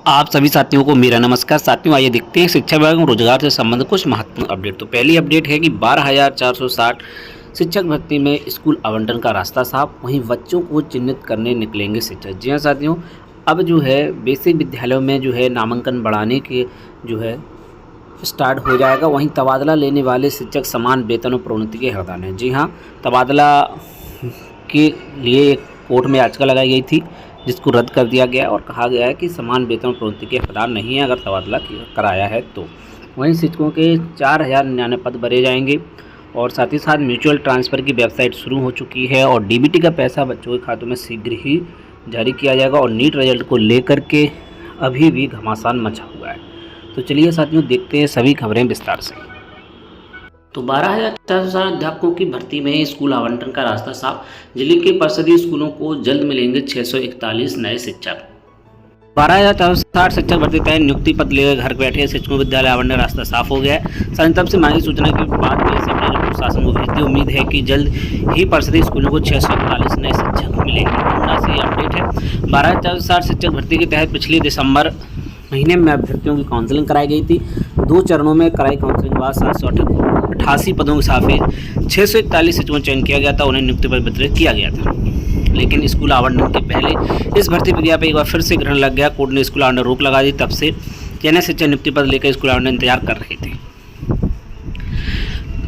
आप सभी साथियों को मेरा नमस्कार। साथियों, आइए देखते हैं शिक्षा विभाग में रोजगार से संबंधित कुछ महत्वपूर्ण अपडेट। तो पहली अपडेट है कि 12,460 शिक्षक भर्ती में स्कूल आवंटन का रास्ता साफ, वहीं बच्चों को चिन्हित करने निकलेंगे शिक्षक। जी हाँ साथियों, अब जो है बेसिक विद्यालयों में जो है नामांकन बढ़ाने के जो है स्टार्ट हो जाएगा। वहीं तबादला लेने वाले शिक्षक समान वेतन और प्रोन्नति के हकदार हैं। जी हाँ, तबादला के लिए एक कोर्ट में याचिका लगाई गई थी जिसको रद्द कर दिया गया और कहा गया है कि समान वेतन और प्रोन्नति के हकदार नहीं है अगर तबादला कराया है तो। वहीं शिक्षकों के 4,099 पद भरे जाएंगे और साथ ही साथ म्यूचुअल ट्रांसफ़र की वेबसाइट शुरू हो चुकी है और डीबीटी का पैसा बच्चों के खातों में शीघ्र ही जारी किया जाएगा। और नीट रिजल्ट को लेकर के अभी भी घमासान मचा हुआ है। तो चलिए साथियों, देखते हैं सभी खबरें विस्तार से। तो 12,460 अध्यापकों की भर्ती में स्कूल आवंटन का रास्ता साफ। जिले के परिषदीय स्कूलों को जल्द मिलेंगे 641 नए शिक्षक। 12,460 शिक्षक भर्ती तय, नियुक्ति पद लेकर घर बैठे शिक्षकों विद्यालय आवंटन का रास्ता साफ हो गया है। संतब से मांगी सूचना के बाद रिपोर्ट शासन को भेज दी। उम्मीद है कि जल्द ही परिषदीय स्कूलों को 641 नए शिक्षक मिलेंगे। से अप्डेट है 12,460 शिक्षक भर्ती के तहत पिछले दिसंबर महीने में अभ्यर्थियों की काउंसलिंग कराई गई थी। 2 चरणों में कराई काउंसलिंग के बाद 788 पदों के साफे 641 शिक्षकों को चयन किया गया था, उन्हें नियुक्ति पत्र वितरित किया गया था। लेकिन स्कूल आवंटन के पहले इस भर्ती प्रक्रिया पर एक बार फिर से ग्रहण लग गया। कोर्ट ने स्कूल आवंटन रोक लगा दी। तब से चयनित शिक्षक नियुक्ति पत्र लेकर स्कूल आवंटन इंतजार कर रहे थे।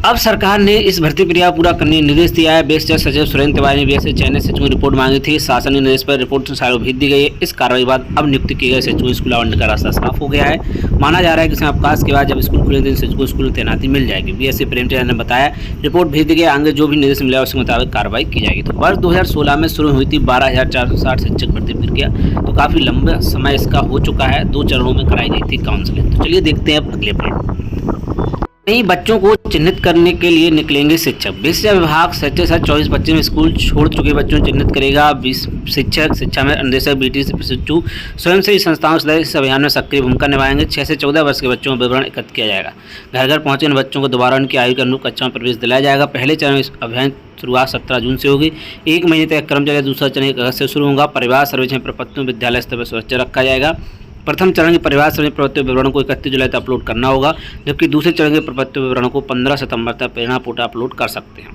अब सरकार ने इस भर्ती प्रक्रिया पूरा करने का निर्देश दिया है। बेस जज सचिव सुरेंद्र तिवारी ने भी ऐसे चयनित शिक्षकों की रिपोर्ट मांगी थी। शासन के निर्देश पर रिपोर्ट भेज दी गई है। इस कार्रवाई के बाद अब नियुक्ति किए गए शिक्षकों स्कूल आवंटन का रास्ता साफ हो गया है। माना जा रहा है कि अवकाश के बाद जब स्कूल खुलेंगे तो शिक्षकों स्कूल तैनाती मिल जाएगी। बीएससी प्रेमचंद ने बताया, रिपोर्ट भेज दी गई, आगे जो भी निर्देश मिला उसके मुताबिक कार्रवाई की जाएगी। तो वर्ष 2016 में शुरू हुई थी 12,460 शिक्षक भर्ती प्रक्रिया, तो काफ़ी लंबा समय इसका हो चुका है। 2 चरणों में कराई गई थी काउंसलिंग। तो चलिए देखते हैं अब अगले अपडेट। नई बच्चों को चिन्हित करने के लिए निकलेंगे शिक्षक। शिक्षा विभाग सच्चे साथ 24 बच्चे में स्कूल छोड़ चुके बच्चों को चिन्हित करेगा। 20 शिक्षक, शिक्षा में अनुदेशक, बीटी से प्रशिक्षु, स्वयं से संस्थाओं से इस अभियान में सक्रिय भूमिका निभाएंगे। 6 से 14 वर्ष के बच्चों का विवरण एकत्र किया जाएगा। घर घर पहुंचे इन बच्चों को दोबारा उनकी आयु के अनुरूप कक्षा में प्रवेश दिलाया जाएगा। पहले चरण में इस अभियान शुरुआत 17 जून से होगी। 1 महीने तक क्रम चलेगा। दूसरा चरण 1 अगस्त से शुरू होगा। परिवार सर्वेक्षण प्रपत्रों विद्यालय स्तर पर सुरक्षित रखा जाएगा। प्रथम चरण के परिवार सर्वेक्षण प्रपत्र विवरणों को 31 जुलाई तक अपलोड करना होगा, जबकि दूसरे चरण के प्रपत्र विवरणों को 15 सितंबर तक प्रेरणा पोर्टल अपलोड कर सकते हैं।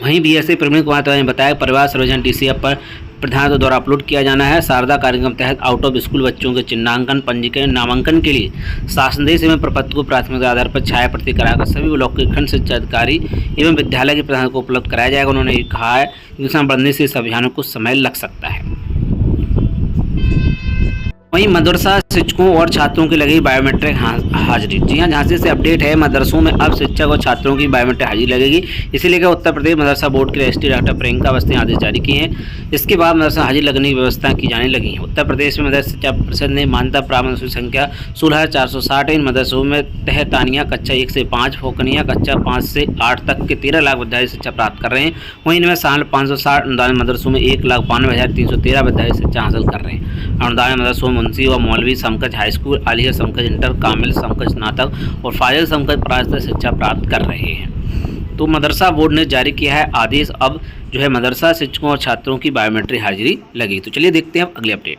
वहीं बीएससी प्रवीण कुमार तिवारी ने बताया, परिवार सर्वेक्षण डीसीएफ पर प्रधान द्वारा अपलोड किया जाना है। शारदा कार्यक्रम तहत आउट ऑफ स्कूल बच्चों के चिन्हांकन, पंजीकरण, नामांकन के लिए शासनदेश एवं प्रपत्र को प्राथमिकता आधार पर छाया प्रति कराकर सभी ब्लॉक के खंड शिक्षा अधिकारी एवं विद्यालय के प्रधान को उपलब्ध कराया जाएगा। उन्होंने कहा है कि किसान बढ़ने से इस अभियान को कुछ समय लग सकता है। वहीं मदरसा शिक्षकों और छात्रों की लगी बायोमेट्रिक हाजिरी। जी हाँ, झांसी से अपडेट है, मदरसों में अब शिक्षक और छात्रों की बायोमेट्रिक हाजिरी लगेगी। इसी लेकर उत्तर प्रदेश मदरसा बोर्ड के रजिस्ट्री डॉक्टर प्रियंका अवस्थी ने आदेश जारी किए हैं। इसके बाद मदरसा हाजिरी लगने की व्यवस्था की जाने लगी है। उत्तर प्रदेश में मदरसा शिक्षा परिषद ने मान्यता प्राप्त मदरसों की संख्या 16,460 है। इन मदरसों में तहतानिया कक्षा 1 से 5, फोकनिया कक्षा 5 से 8 तक के 13 लाख विद्यार्थी शिक्षा प्राप्त कर रहे हैं। वहीं इनमें साल 560 अनुदानित मदरसों में 1,92,313 विद्यार्थी शिक्षा हासिल कर रहे हैं। अनुदानित मदरसों में मुंशी व मौलवी समकक्ष हाई स्कूल, आलिया समकक्ष इंटर, कामिल समकक्ष स्नातक और फाजिल समकक्ष प्रास्तर शिक्षा प्राप्त कर रहे हैं। तो मदरसा बोर्ड ने जारी किया है आदेश, अब जो है मदरसा शिक्षकों और छात्रों की बायोमेट्रिक हाजिरी लगी। तो चलिए देखते हैं अब अगले अपडेट।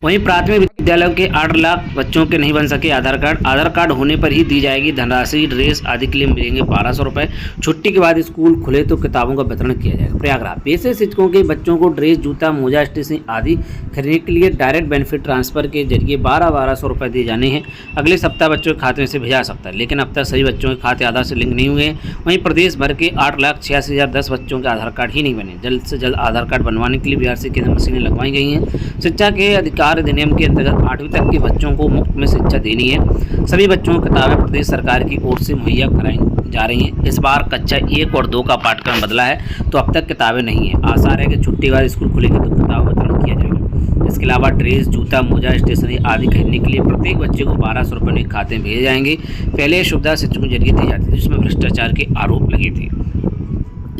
वहीं प्राथमिक विद्यालयों के 8 लाख बच्चों के नहीं बन सके आधार कार्ड। आधार कार्ड होने पर ही दी जाएगी धनराशि। ड्रेस आदि के लिए मिलेंगे 1200 रुपये। छुट्टी के बाद स्कूल खुले तो किताबों का वितरण किया जाएगा। प्रयागराज पेशे शिक्षकों के बच्चों को ड्रेस, जूता, मोजा, स्टेशनरी आदि खरीदने के लिए डायरेक्ट बेनिफिट ट्रांसफर के जरिए 1200 रुपये दिए जाने हैं। अगले सप्ताह बच्चों के खाते में से भेजा सकता है, लेकिन अब तक सभी बच्चों के खाते आधार से लिंक नहीं हुए हैं। वहीं प्रदेश भर के 8,86,010 बच्चों के आधार कार्ड ही नहीं बने। जल्द से जल्द आधार कार्ड बनवाने के लिए बिहार से केंद्र मशीनें लगवाई गई हैं। शिक्षा के अधिकार अधिनियम के अंतर्गत 8वीं तक के बच्चों को मुफ्त में शिक्षा देनी है। सभी बच्चों को किताबें प्रदेश सरकार की ओर से मुहैया कराई जा रही हैं। इस बार कक्षा 1 और 2 का पाठ्यक्रम बदला है, तो अब तक किताबें नहीं है। आसार है कि छुट्टी के बाद स्कूल खुलेंगे तो किताब वितरण किया जाएगा। इसके अलावा ड्रेस, जूता, मोजा, स्टेशनरी आदि खरीदने के लिए प्रत्येक बच्चे को 1200 रुपये उनके खाते में भेजे जाएंगे। पहले शिक्षकों के जरिए दी जाती थी, जिसमें भ्रष्टाचार के आरोप लगे थे।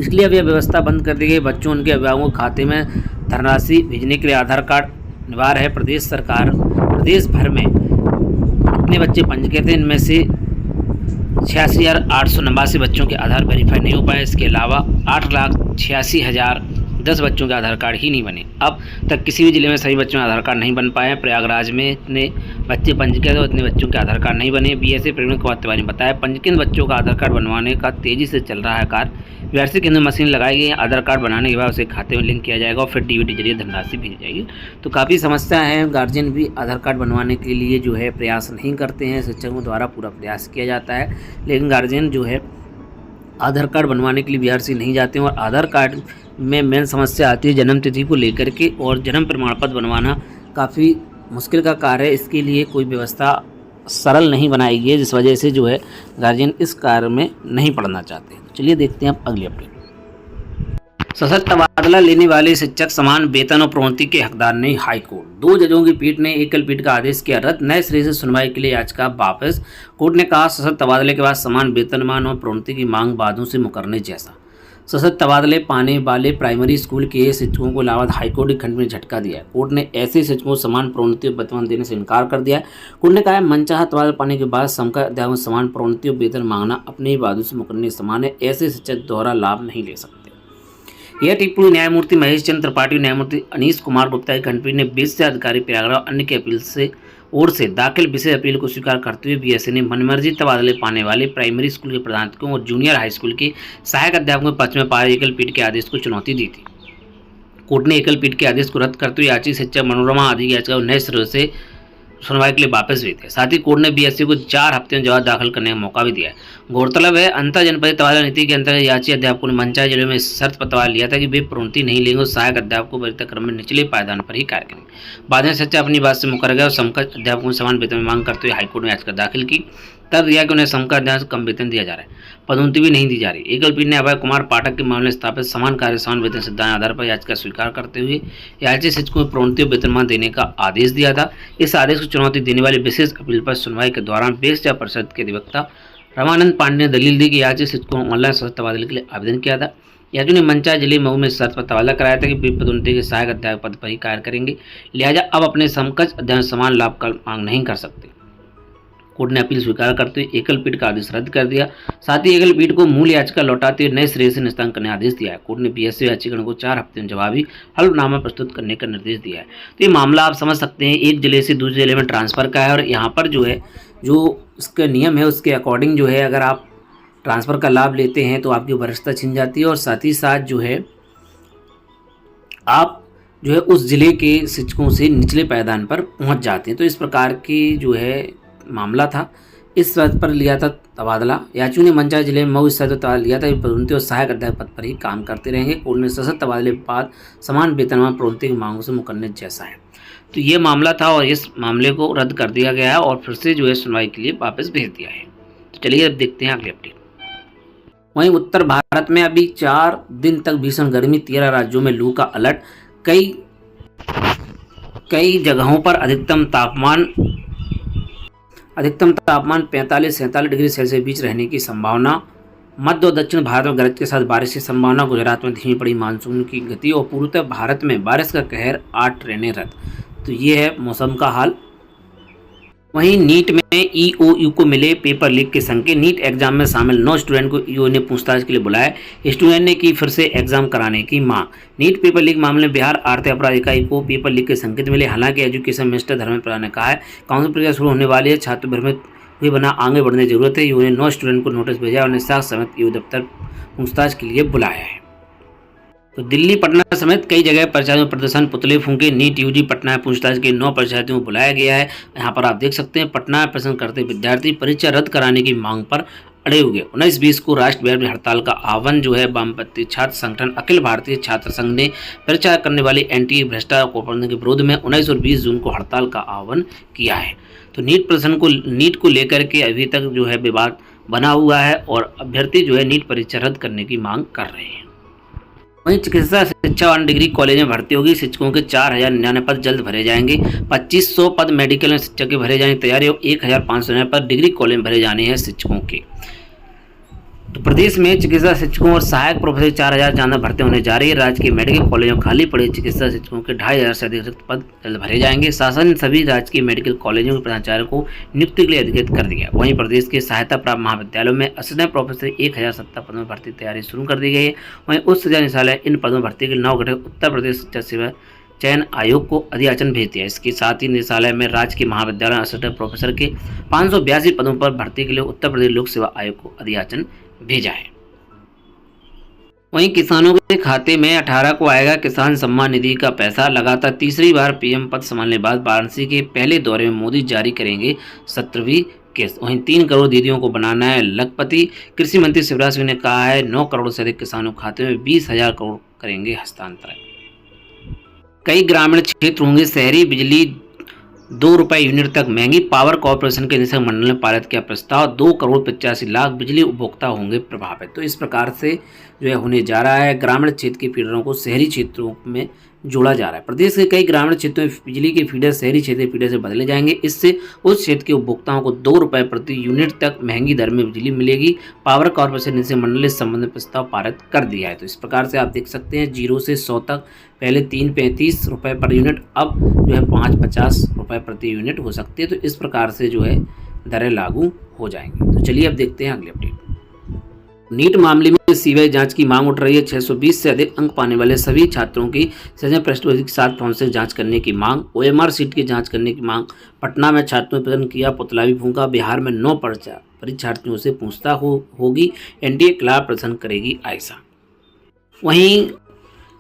इसलिए अब यह व्यवस्था बंद कर दी गई। बच्चों उनके अभिभावकों के खाते में धनराशि भेजने के लिए आधार कार्ड अनिवार्य है। प्रदेश सरकार प्रदेश भर में कितने बच्चे पंजीकृत हैं, इनमें से 86,889 बच्चों के आधार वेरीफाई नहीं हो पाए। इसके अलावा 8,86,000 10 बच्चों के आधार कार्ड ही नहीं बने। अब तक किसी भी जिले में सभी बच्चों के आधार कार्ड नहीं बन पाए हैं। प्रयागराज में इतने बच्चे पंजीकृत और इतने बच्चों के आधार कार्ड नहीं बने। बीएसए प्रेमी कुमार तिवारी ने बताया, पंजीकृत बच्चों का आधार कार्ड बनवाने का तेजी से चल रहा है कार्य। वीआरसी केंद्र में मशीन लगाई गई है। आधार कार्ड बनाने के बाद उसे खाते में लिंक किया जाएगा और फिर डीबीटी जरिए धनराशि भेजी जाएगी। तो काफ़ी समस्या है, गार्जियन भी आधार कार्ड बनवाने के लिए जो है प्रयास नहीं करते हैं। शिक्षकों द्वारा पूरा प्रयास किया जाता है, लेकिन गार्जियन जो है आधार कार्ड बनवाने के लिए बीआरसी नहीं जाते हैं। और आधार कार्ड में मेन समस्या आती है जन्म तिथि को लेकर के, और जन्म प्रमाण पत्र बनवाना काफ़ी मुश्किल का कार्य है। इसके लिए कोई व्यवस्था सरल नहीं बनाई गई है, जिस वजह से जो है गार्जियन इस कार्य में नहीं पढ़ना चाहते। चलिए देखते हैं अब अगली अपडेट। सशक्त तबादला लेने वाले शिक्षक समान वेतन और प्रोन्नति के हकदार नहीं, हाईकोर्ट। 2 जजों की पीठ ने एकल पीठ का आदेश किया रद्द, नए सिरे से सुनवाई के लिए याचिका वापस। कोर्ट ने कहा, सशक्त तबादले के बाद समान वेतनमान और प्रोन्नति की मांग वादों से मुकरने जैसा। सशक्त तबादले पाने वाले प्राइमरी स्कूल के शिक्षकों को इलाहाबाद हाईकोर्ट की खंड में झटका दिया है। कोर्ट ने ऐसे शिक्षकों को समान प्रोन्नति और वेतन देने से इनकार कर दिया है। कोर्ट ने कहा है, मनचाहा तबादला पाने के बाद समकर अध्यापकों समान प्रोन्नति और वेतन मांगना अपने ही वादों से मुकरने समान है। ऐसे शिक्षक दोहरा लाभ नहीं ले सकते। यह टिप्पणी न्यायमूर्ति महेश चंद्र त्रिपाठी, न्यायमूर्ति अनीश कुमार गुप्ता की खंडपीठ ने 20 से अधिकारी प्रयागराज अन्य की अपील से ओर से दाखिल विशेष अपील को स्वीकार करते हुए बीएसए ने मनमर्जी तबादले पाने वाले प्राइमरी स्कूल के प्रधानाध्यापकों और जूनियर हाई स्कूल के सहायक अध्यापकों के पक्ष में पारित एकल पीठ के आदेश को चुनौती दी थी। कोर्ट ने एकल पीठ के आदेश को रद्द करते हुए याची शिक्षक मनोरमा आदि की याचिका नए सिरे से सुनवाई के लिए वापस भी थे। साथ ही कोर्ट ने बीएससी को 4 हफ्ते में जवाब दाखिल करने का मौका भी दिया है। गौरतलब है, अंतर जनपदीय तबादला नीति के अंतर्गत याची अध्यापकों ने मनचाही जिले में शर्त पर तबादला लिया था कि वे प्रोन्नति नहीं लेंगे और सहायक अध्यापकों को वरीयता क्रम में निचले पायदान पर ही कार्य करेंगे। बाद में शिक्षक अपनी बात से मुकर गए और समकक्ष अध्यापकों को समान वेतन में मांग करते हुए हाईकोर्ट में याचिका दाखिल की। तब दिया कि उन्हें समकक्ष अध्यापकों से कम वेतन दिया जा रहा है, पदोन्नति भी नहीं दी जा रही। एकल पीठ ने अभय कुमार पाठक के मामले स्थापित समान कार्य समान वेतन सिद्धांत आधार पर याचिका स्वीकार करते हुए याची शिक्षकों को प्रोन्नति और वेतनमान देने का आदेश दिया था। इस आदेश को चुनौती देने वाली विशेष अपील पर सुनवाई के दौरान बेस्ट परिषद के अधिवक्ता रमानंद पांडे ने दलील दी कि याची शिक्षकों को ऑनलाइन सशक्त तबादले के लिए आवेदन किया था। याची ने मनचाही जिले मऊ में शर्त पर तबादला कराया था कि वे पदोन्नति के सहायक अध्यापक पद पर ही कार्य करेंगे, लिहाजा अब अपने समकक्ष अध्ययन समान लाभ का मांग नहीं कर सकते। कोर्ट ने अपील स्वीकार करते हुए एकल पीठ का आदेश रद्द कर दिया। साथ ही एकल पीठ को मूल याचिका लौटाते हुए नए सिरे से निस्तारण करने का आदेश दिया है। कोर्ट ने बीएससी याचिका को 4 हफ्ते में जवाबी हल्फनामा प्रस्तुत करने का निर्देश दिया है। तो ये मामला आप समझ सकते हैं, एक जिले से दूसरे जिले में ट्रांसफर का है, और यहाँ पर जो है जो इसका नियम है उसके अकॉर्डिंग जो है अगर आप ट्रांसफ़र का लाभ लेते हैं तो आपकी वरिष्ठता छिन जाती है, और साथ ही साथ जो है आप जो है उस ज़िले के शिक्षकों से निचले पायदान पर पहुंच जाते हैं। तो इस प्रकार की जो है मामला था, इस शर्त पर लिया था तबादला। याचियों ने मनचाही जिले में मऊ शर्त पर तबादला लिया था कि पदोन्नति और सहायक अध्यापक पद पर ही काम करते रहेंगे। कोर्ट ने सशक्त तबादले के बाद समान वेतनमान प्रोन्नति की मांगों से मुकरने जैसा है। तो ये मामला था और इस मामले को रद्द कर दिया गया है और फिर से जो है सुनवाई के लिए वापस भेज दिया है। तो चलिए अब देखते हैं अगली अपडेट। वहीं उत्तर भारत में अभी 4 दिन तक भीषण गर्मी, 13 राज्यों में लू का अलर्ट। कई जगहों पर अधिकतम तापमान 45-47 डिग्री सेल्सियस बीच रहने की संभावना। मध्य और दक्षिण भारत में गरज के साथ बारिश की संभावना। गुजरात में धीमी पड़ी मानसून की गति और पूर्वोत्तर भारत में बारिश का कहर, 8 ट्रेनें रद्द। तो ये है मौसम का हाल। वहीं नीट में ईओयू को मिले पेपर लीक के संकेत। नीट एग्जाम में शामिल 9 स्टूडेंट को ईओयू ने पूछताछ के लिए बुलाया। स्टूडेंट ने की फिर से एग्जाम कराने की मांग। नीट पेपर लीक मामले में बिहार आर्थिक अपराध इकाई को पेपर लीक के संकेत मिले। हालांकि एजुकेशन मिनिस्टर धर्मेंद्र प्रधान ने कहा है काउंसिल प्रक्रिया शुरू होने वाली है, छात्र भ्रमित हुए बना आगे बढ़ने की जरूरत है। ईओयू ने 9 स्टूडेंट को नोटिस भेजा और उन्हें साक्ष्य समेत ईओयू दफ्तर पूछताछ के लिए बुलाया है। तो दिल्ली, पटना समेत कई जगह परीक्षार्थियों में प्रदर्शन, पुतले फूंके। नीट यूजी पटना में पूछताछ के 9 परीक्षार्थियों को बुलाया गया है। यहाँ पर आप देख सकते हैं पटना में प्रदर्शन करते विद्यार्थी परीक्षा रद्द कराने की मांग पर अड़े हुए। 19-20 को राष्ट्रव्यापी हड़ताल का आह्वान जो है वामपंथी छात्र संगठन अखिल भारतीय छात्र संघ ने परीक्षा करने वाले एनटीए भ्रष्टाचार कुप्रबंधन के विरोध में 19 और 20 जून को हड़ताल का आह्वान किया है। तो नीट को लेकर के अभी तक जो है विवाद बना हुआ है और अभ्यर्थी जो है नीट परीक्षा रद्द करने की मांग कर रहे हैं। वहीं चिकित्सा शिक्षा वाले डिग्री कॉलेज में भर्ती होगी। शिक्षकों के 4099 पद जल्द भरे जाएंगे। 2500 पद मेडिकल में शिक्षक के भरे जाने की तैयारी और 1500 पद डिग्री कॉलेज में भरे जाने हैं शिक्षकों के। तो प्रदेश में चिकित्सा शिक्षकों और सहायक प्रोफेसर 4,000 ज्यादा भर्ती होने जा रही है। राज्य के मेडिकल कॉलेजों खाली पड़े चिकित्सा शिक्षकों के 2,500 से अधिक रिक्त पद जल्द भरे जाएंगे। शासन ने सभी राजकीय मेडिकल कॉलेजों के प्राचार्यों को नियुक्ति के लिए अधिकृत कर दिया। वहीं प्रदेश के सहायता प्राप्त महाविद्यालयों में असिस्टेंट प्रोफेसर 1,070 पदों में भर्ती तैयारी शुरू कर दी गई है। वहीं उच्च शिक्षा निदेशालय इन पदों में भर्ती के लिए 9 घटक उत्तर प्रदेश शिक्षा सेवा चयन आयोग को अधियाचन भेज दिया। इसके साथ ही निदेशालय में राज्य के महाविद्यालय असिस्टेंट प्रोफेसर के 582 पदों पर भर्ती के लिए उत्तर प्रदेश लोक सेवा आयोग को अधियाचन भेजा है। वहीं किसानों के खाते में 18 को आएगा किसान सम्मान निधि का पैसा। लगातार तीसरी बार पीएम पद संभालने के बाद वाराणसी के पहले दौरे में मोदी जारी करेंगे 17वीं किस्त। वहीं 3 करोड़ दीदियों को बनाना है लखपति। कृषि मंत्री शिवराज सिंह ने कहा है 9 करोड़ से अधिक किसानों के खाते में 20,000 करोड़ करेंगे हस्तांतरण। कई ग्रामीण क्षेत्र होंगे शहरी, बिजली 2 रुपये यूनिट तक महंगी। पावर कॉर्पोरेशन के निदेशक मंडल ने पारित किया प्रस्ताव। 2 करोड़ 85 लाख बिजली उपभोक्ता होंगे प्रभावित। तो इस प्रकार से जो है होने जा रहा है, ग्रामीण क्षेत्र के फीडरों को शहरी क्षेत्रों में जोड़ा जा रहा है। प्रदेश के कई ग्रामीण क्षेत्रों में बिजली के फीडर शहरी क्षेत्र के फीडर से बदले जाएंगे। इससे उस क्षेत्र के उपभोक्ताओं को 2 रुपये प्रति यूनिट तक महंगी दर में बिजली मिलेगी। पावर कॉर्पोरेशन निदेशक मंडल ने इस संबंध में प्रस्ताव पारित कर दिया है। तो इस प्रकार से आप देख सकते हैं 0 से 100 तक पहले 3.35 रुपये पर यूनिट, अब जो है 5.50 रुपये प्रति यूनिट हो सकती है। तो इस प्रकार से जो है दरें लागू हो जाएंगी। तो चलिए अब देखते हैं अगली अपडेट। नीट मामले में सीबीआई जांच की मांग उठ रही है। 620 से अधिक अंक पाने वाले सभी छात्रों की सजन पृष्ठभूमि के साथ फॉरेंसिक जांच करने की मांग। ओएमआर सीट की जांच करने की मांग। पटना में छात्रों ने प्रदर्शन किया, पुतला भी फूंका। बिहार में 9 परीक्षार्थियों से पूछताछ होगी। एनडीए के खिलाफ प्रदर्शन करेगी आयशा। वहीं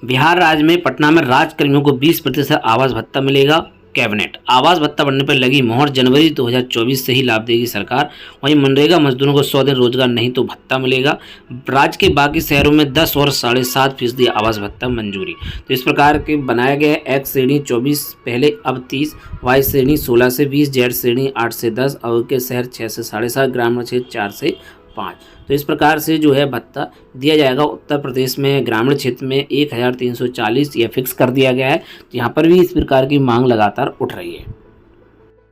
बिहार राज्य में पटना में राज्यकर्मियों को 20% आवास भत्ता मिलेगा। कैबिनेट आवास भत्ता बढ़ने पर लगी मोहर। जनवरी 2024 से ही लाभ देगी सरकार। वहीं मनरेगा मजदूरों को 100 दिन रोजगार नहीं तो भत्ता मिलेगा। राज्य के बाकी शहरों में 10 और 7.5% आवास भत्ता मंजूरी। तो इस प्रकार के बनाया गया है। एक्स श्रेणी 24 पहले अब 30, वाई श्रेणी 16 से 20, जेड श्रेणी 8 से 10, और के शहर 6 से 7.5, ग्रामीण क्षेत्र 4 से 5। तो इस प्रकार से जो है भत्ता दिया जाएगा। उत्तर प्रदेश में ग्रामीण क्षेत्र में 1,340 यह फिक्स कर दिया गया है। यहाँ पर भी इस प्रकार की मांग लगातार उठ रही है।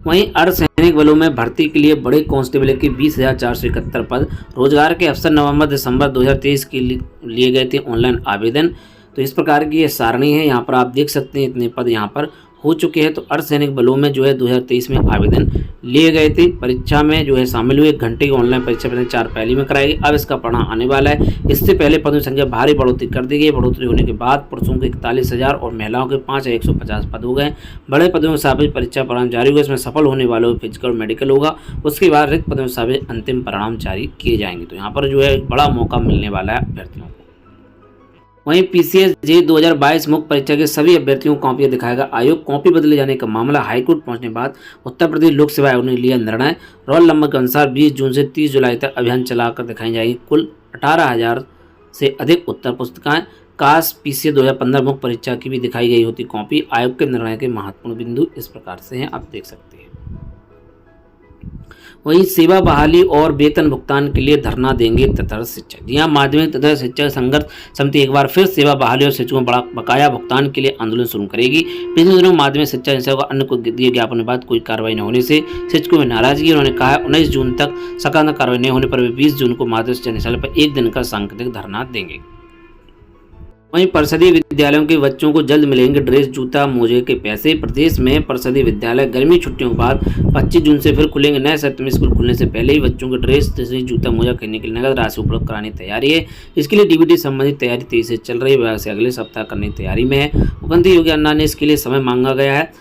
वहीं अर्धसैनिक बलों में भर्ती के लिए बड़े कांस्टेबल के 20,471 पद। रोजगार के अवसर नवंबर दिसंबर 2023 के लिए गए थे ऑनलाइन आवेदन। तो इस प्रकार की ये सारणी है। यहाँ पर आप देख सकते हैं इतने पद यहाँ पर हो चुके हैं। तो अर्धसैनिक बलों में जो है 2023 में आवेदन लिए गए थे। परीक्षा में जो है शामिल हुए। 1 घंटे की ऑनलाइन परीक्षा 4 पहली में कराएगी। अब इसका परिणाम आने वाला है। इससे पहले पदों की संख्या भारी बढ़ोतरी कर दी गई। बढ़ोतरी होने के बाद पुरुषों के 41,000 और महिलाओं के 5,150 पद हो गए। बड़े पदों में साबित परीक्षा परिणाम जारी हुआ। इसमें सफल होने वालों को फिजिकल और मेडिकल होगा। उसके बाद रिक्त पदों में साबित अंतिम परिणाम जारी किए जाएंगे। तो यहाँ पर जो है बड़ा मौका मिलने वाला है अभ्यर्थियों को। वहीं पीसीएस जे 2022 मुख्य परीक्षा के सभी अभ्यर्थियों को कॉपियां दिखाएगा आयोग। कॉपी बदले जाने का मामला हाईकोर्ट पहुंचने के बाद उत्तर प्रदेश लोक सेवा आयोग ने लिया निर्णय। रोल नंबर के अनुसार 20 जून से 30 जुलाई तक अभियान चलाकर दिखाई जाएगी कुल 18,000 से अधिक उत्तर पुस्तिकाएं। काश पीसीएस 2015 मुख्य परीक्षा की भी दिखाई गई होती कॉपी। आयोग के निर्णय के महत्वपूर्ण बिंदु इस प्रकार से हैं, आप देख सकते हैं। वहीं सेवा बहाली और वेतन भुगतान के लिए धरना देंगे तदर्थ शिक्षक। जी हाँ, माध्यमिक तदर्थ शिक्षक संघर्ष समिति एक बार फिर सेवा बहाली और शिक्षकों बकाया भुगतान के लिए आंदोलन शुरू करेगी। पिछले दिनों माध्यमिक शिक्षा निदेशालय को अन्य को दिए ज्ञापन के बाद कोई कार्रवाई न होने से शिक्षकों में नाराजगी। उन्होंने कहा 19 जून तक सकारात्मक कार्रवाई नहीं होने पर वे 20 जून को माध्यमिक शिक्षा निदेशालय पर 1 दिन का सांकेतिक धरना देंगे। वहीं परिषदीय विद्यालयों के बच्चों को जल्द मिलेंगे ड्रेस, जूता, मोजे के पैसे। प्रदेश में परिषदीय विद्यालय गर्मी छुट्टियों के बाद 25 जून से फिर खुलेंगे। नए सत्र में स्कूल खुलने से पहले ही बच्चों को ड्रेस, जूता, मोजा खरीदने के लिए नगद राशि उपलब्ध कराने की तैयारी है। इसके लिए डीबीटी संबंधी तैयारी तेजी से चल रही है। विभाग से अगले सप्ताह करने की तैयारी में है। मुख्यमंत्री योगी आदित्यनाथ ने इसके लिए समय मांगा गया है।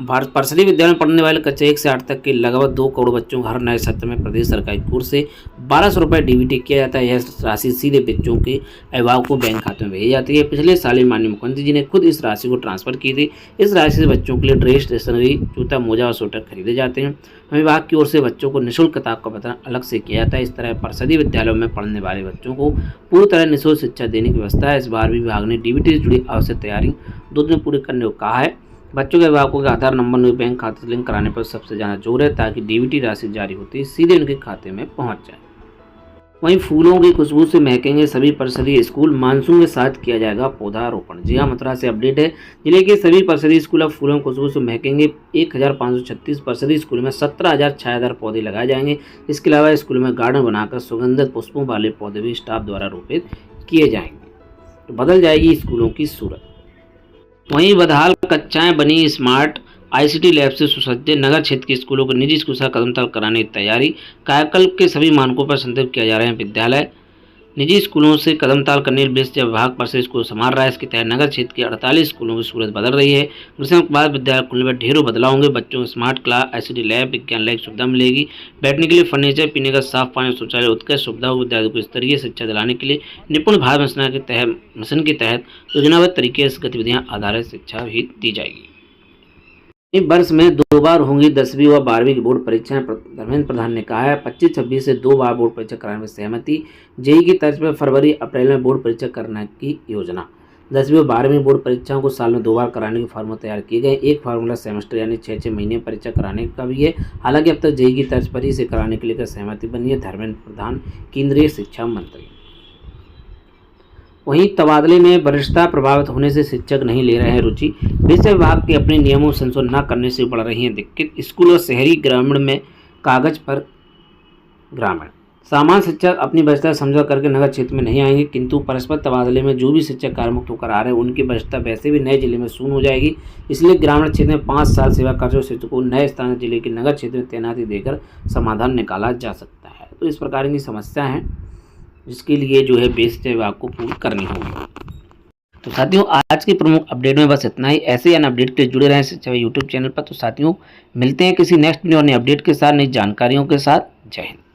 परिषदीय विद्यालय में पढ़ने वाले कक्षा 1 से 8 तक के लगभग 2 करोड़ बच्चों को हर नए सत्र में प्रदेश सरकारी कोर से 1,200 रुपये डीबीटी किया जाता है। यह राशि सीधे बच्चों के अभिभावक को बैंक खाते में भेजी जाती है। पिछले साल ही माननीय मुख्यमंत्री जी ने खुद इस राशि को ट्रांसफर की थी। इस राशि से बच्चों के लिए ड्रेस, स्टेशनरी, जूता, मोजा और स्वेटर खरीदे जाते हैं। विभाग की ओर से बच्चों को निःशुल्क किताब का वितरण अलग से किया जाता है। इस तरह परिषदीय विद्यालयों में पढ़ने वाले बच्चों को पूरी तरह निःशुल्क शिक्षा देने की व्यवस्था है। इस बार भी विभाग ने डीबीटी से जुड़ी आवश्यक तैयारी 2 दिन पूरी करने को कहा है। बच्चों के अभिभावकों के आधार नंबर में बैंक खाते से लिंक कराने पर सबसे ज़्यादा जोर है ताकि डीबीटी राशि जारी होती है सीधे उनके खाते में पहुंच जाए। वहीं फूलों की खुशबू से महकेंगे सभी परिषदीय स्कूल, मानसून के साथ किया जाएगा पौधारोपण। जी हाँ, मथुरा से अपडेट है। जिले के सभी परिषदीय स्कूल अब फूलों की खुशबू से महकेंगे। 1536 परिषदीय स्कूल में 17,000 छायादार पौधे लगाए जाएंगे। इसके अलावा स्कूल में गार्डन बनाकर सुगंधित पुष्पों वाले पौधे भी स्टाफ द्वारा रोपित किए जाएंगे, तो बदल जाएगी स्कूलों की सूरत। वहीं बदहाल कक्षाएं बनी स्मार्ट, आईसीटी लैब से सुसज्जित। नगर क्षेत्र के स्कूलों को निजी स्कूल से कदमताल कराने की तैयारी। कायाकल्प के सभी मानकों पर संतुलित किया जा रहे हैं विद्यालय। निजी स्कूलों से कदमताल करने विद्या विभाग पर से स्कूल संभाल रहा है। इसके तहत नगर क्षेत्र के 48 स्कूलों की सूरत बदल रही है। ग्रीष्म के बाद विद्यालय खुलने में ढेरों बदलाव होंगे। बच्चों को स्मार्ट क्लास, आईसीटी लैब, विज्ञान लैब सुविधा मिलेगी। बैठने के लिए फर्नीचर, पीने का साफ पानी, शौचालय, उत्कृष्ट सुविधा हो। विद्यार्थियों को स्तरीय शिक्षा दिलाने के लिए निपुण भारत मिशन के तहत योजनाबद्ध तरीके से गतिविधियां आधारित शिक्षा भी दी जाएगी। इस वर्ष में 2 बार होंगी 10वीं व 12वीं की बोर्ड परीक्षाएं। धर्मेंद्र प्रधान ने कहा है 25-26 से 2 बार बोर्ड परीक्षा कराने में सहमति। जेईई की तर्ज पर फरवरी-अप्रैल में बोर्ड परीक्षा करने की योजना। 10वीं व 12वीं बोर्ड परीक्षाओं को साल में 2 बार कराने के फार्मूला तैयार किए गए। एक फार्मूला सेमेस्टर यानी 6-6 महीने परीक्षा कराने का भी है। हालांकि अब तक जेईई की तर्ज पर ही इसे कराने के लिए सहमति बनी है। धर्मेंद्र प्रधान, केंद्रीय शिक्षा मंत्री। वहीं तबादले में वरिष्ठता प्रभावित होने से शिक्षक नहीं ले रहे हैं रुचि। विषय विभाग के अपने नियमों में संशोधन न करने से बढ़ रही हैं दिक्कत। स्कूल और शहरी ग्रामीण में कागज पर ग्रामीण सामान्य शिक्षक अपनी वरिष्ठता समझौता करके नगर क्षेत्र में नहीं आएंगे, किंतु परस्पर तबादले में जो भी शिक्षक कार्यमुक्त होकर आ रहे हैं उनकी वरिष्ठता वैसे भी नए जिले में शून्य हो जाएगी। इसलिए ग्रामीण क्षेत्र में 5 साल सेवा कर चुके शिक्षकों को नए स्थानीय जिले के नगर क्षेत्र में तैनाती देकर समाधान निकाला जा सकता है। तो इस प्रकार की समस्या है जिसके लिए जो है बेसिक विभाग को पूर्ण करनी होगी। तो साथियों, आज की प्रमुख अपडेट में बस इतना ही। ऐसे अन्य अपडेट के जुड़े रहें शिक्षा यूट्यूब चैनल पर। तो साथियों, मिलते हैं किसी नेक्स्ट वीडियो और नए अपडेट के साथ, नई जानकारियों के साथ। जय हिंद।